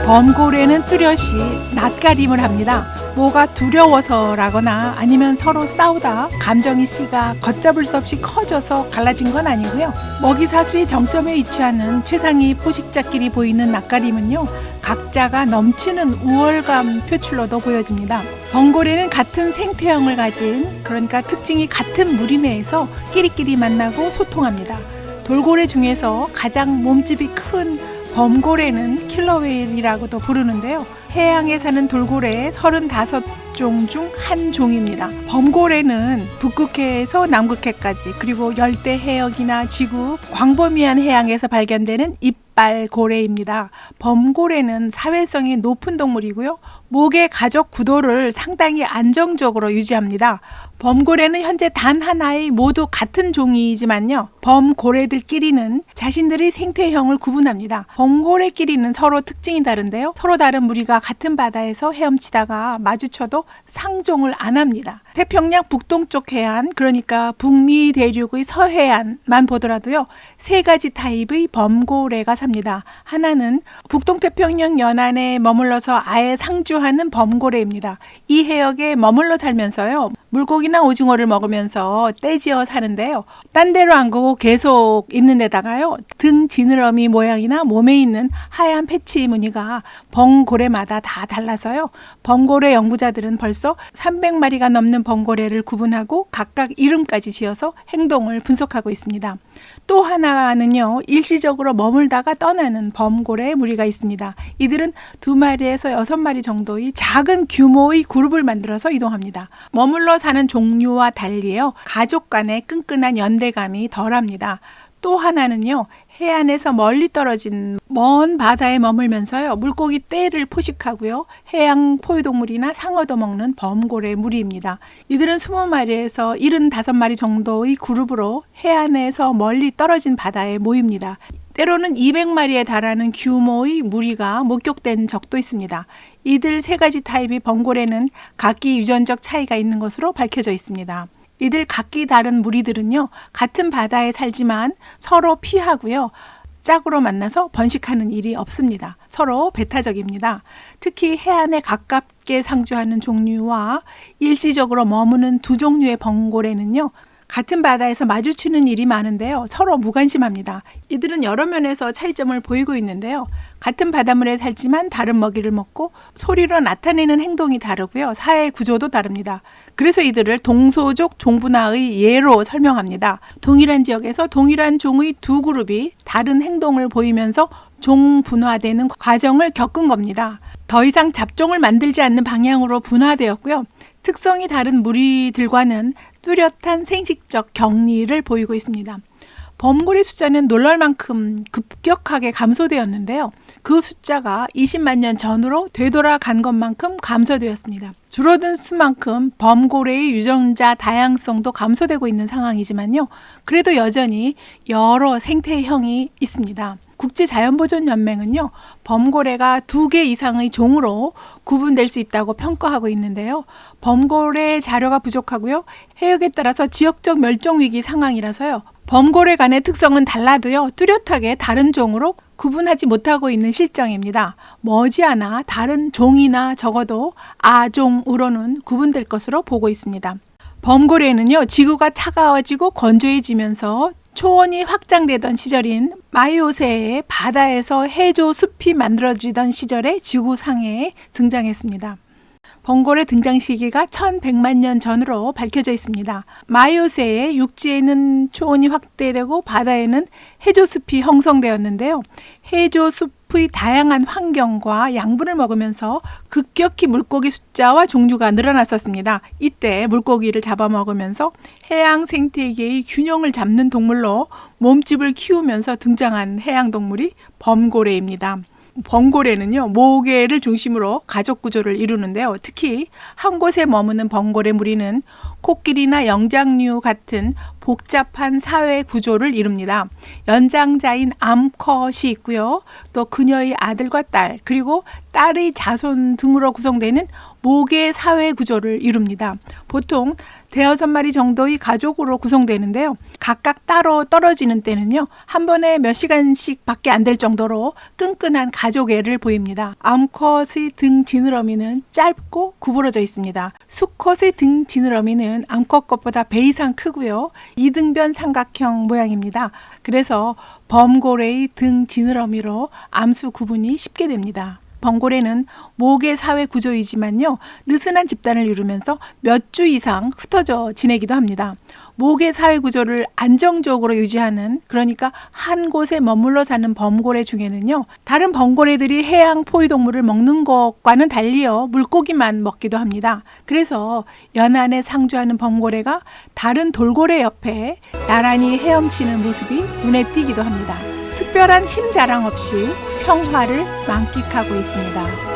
범고래는 뚜렷이 낯가림을 합니다. 뭐가 두려워서라거나 아니면 서로 싸우다 감정의 씨가 걷잡을 수 없이 커져서 갈라진 건 아니고요. 먹이 사슬이 정점에 위치하는 최상위 포식자끼리 보이는 낯가림은요, 각자가 넘치는 우월감 표출로도 보여집니다. 범고래는 같은 생태형을 가진, 그러니까 특징이 같은 무리 내에서 끼리끼리 만나고 소통합니다. 돌고래 중에서 가장 몸집이 큰 범고래는 킬러웨일이라고도 부르는데요. 해양에 사는 돌고래의 35종 중 한 종입니다. 범고래는 북극해에서 남극해까지, 그리고 열대 해역이나 지구 광범위한 해양에서 발견되는 이빨 고래입니다. 범고래는 사회성이 높은 동물이고요. 목의 가족 구도를 상당히 안정적으로 유지합니다. 범고래는 현재 단 하나의 모두 같은 종이지만요, 범고래들끼리는 자신들의 생태형을 구분합니다. 범고래끼리는 서로 특징이 다른데요, 서로 다른 무리가 같은 바다에서 헤엄치다가 마주쳐도 상종을 안 합니다. 태평양 북동쪽 해안, 그러니까 북미 대륙의 서해안만 보더라도요, 세 가지 타입의 범고래가 삽니다. 하나는 북동태평양 연안에 머물러서 아예 상주하는 범고래입니다. 이 해역에 머물러 살면서요, 물고기나 오징어를 먹으면서 떼지어 사는데요. 딴 데로 안 가고 계속 있는 데다가요, 등 지느러미 모양이나 몸에 있는 하얀 패치 무늬가 범고래마다 다 달라서요, 범고래 연구자들은 벌써 300마리가 넘는 범고래를 구분하고 각각 이름까지 지어서 행동을 분석하고 있습니다. 또 하나는요, 일시적으로 머물다가 떠나는 범고래 무리가 있습니다. 이들은 2마리에서 6마리 정도의 작은 규모의 그룹을 만들어서 이동합니다. 머물러 사는 종류와 달리요, 가족 간의 끈끈한 연대감이 덜합니다. 또 하나는요, 해안에서 멀리 떨어진 먼 바다에 머물면서요, 물고기 떼를 포식하고요, 해양 포유동물이나 상어도 먹는 범고래 무리입니다. 이들은 20마리에서 75마리 정도의 그룹으로 해안에서 멀리 떨어진 바다에 모입니다. 때로는 200마리에 달하는 규모의 무리가 목격된 적도 있습니다. 이들 세 가지 타입의 범고래는 각기 유전적 차이가 있는 것으로 밝혀져 있습니다. 이들 각기 다른 무리들은요, 같은 바다에 살지만 서로 피하고요, 짝으로 만나서 번식하는 일이 없습니다. 서로 배타적입니다. 특히 해안에 가깝게 상주하는 종류와 일시적으로 머무는 두 종류의 범고래는요, 같은 바다에서 마주치는 일이 많은데요, 서로 무관심합니다. 이들은 여러 면에서 차이점을 보이고 있는데요, 같은 바닷물에 살지만 다른 먹이를 먹고 소리로 나타내는 행동이 다르고요, 사회 구조도 다릅니다. 그래서 이들을 동소족 종분화의 예로 설명합니다. 동일한 지역에서 동일한 종의 두 그룹이 다른 행동을 보이면서 종분화되는 과정을 겪은 겁니다. 더 이상 잡종을 만들지 않는 방향으로 분화되었고요, 특성이 다른 무리들과는 뚜렷한 생식적 격리를 보이고 있습니다. 범고래 숫자는 놀랄 만큼 급격하게 감소되었는데요, 그 숫자가 20만 년 전으로 되돌아간 것만큼 감소되었습니다. 줄어든 수만큼 범고래의 유전자 다양성도 감소되고 있는 상황이지만요, 그래도 여전히 여러 생태형이 있습니다. 국제자연보존연맹은요, 범고래가 2개 이상의 종으로 구분될 수 있다고 평가하고 있는데요, 범고래 자료가 부족하고요, 해역에 따라서 지역적 멸종위기 상황이라서요, 범고래 간의 특성은 달라도요, 뚜렷하게 다른 종으로 구분하지 못하고 있는 실정입니다. 머지않아 다른 종이나 적어도 아종으로는 구분될 것으로 보고 있습니다. 범고래는요, 지구가 차가워지고 건조해지면서 초원이 확장되던 시절인 마이오세에 바다에서 해조 숲이 만들어지던 시절에 지구상에 등장했습니다. 범고래 등장 시기가 1100만 년 전으로 밝혀져 있습니다. 마이오세의 육지에는 초원이 확대되고 바다에는 해조숲이 형성되었는데요, 해조숲의 다양한 환경과 양분을 먹으면서 급격히 물고기 숫자와 종류가 늘어났었습니다. 이때 물고기를 잡아먹으면서 해양 생태계의 균형을 잡는 동물로 몸집을 키우면서 등장한 해양동물이 범고래입니다. 범고래는요, 모계를 중심으로 가족 구조를 이루는데요, 특히 한 곳에 머무는 범고래 무리는 코끼리나 영장류 같은 복잡한 사회 구조를 이룹니다. 연장자인 암컷이 있고요, 또 그녀의 아들과 딸, 그리고 딸의 자손 등으로 구성되는 모계 사회 구조를 이룹니다. 보통 대여섯 마리 정도의 가족으로 구성되는데요. 각각 따로 떨어지는 때는요, 한 번에 몇 시간씩 밖에 안 될 정도로 끈끈한 가족애를 보입니다. 암컷의 등 지느러미는 짧고 구부러져 있습니다. 수컷의 등 지느러미는 암컷 것보다 배 이상 크고요. 이등변 삼각형 모양입니다. 그래서 범고래의 등 지느러미로 암수 구분이 쉽게 됩니다. 범고래는 모계 사회 구조이지만요, 느슨한 집단을 이루면서 몇 주 이상 흩어져 지내기도 합니다. 모계 사회 구조를 안정적으로 유지하는, 그러니까 한 곳에 머물러 사는 범고래 중에는요, 다른 범고래들이 해양 포유동물을 먹는 것과는 달리요, 물고기만 먹기도 합니다. 그래서 연안에 상주하는 범고래가 다른 돌고래 옆에 나란히 헤엄치는 모습이 눈에 띄기도 합니다. 특별한 힘 자랑 없이 평화를 만끽하고 있습니다.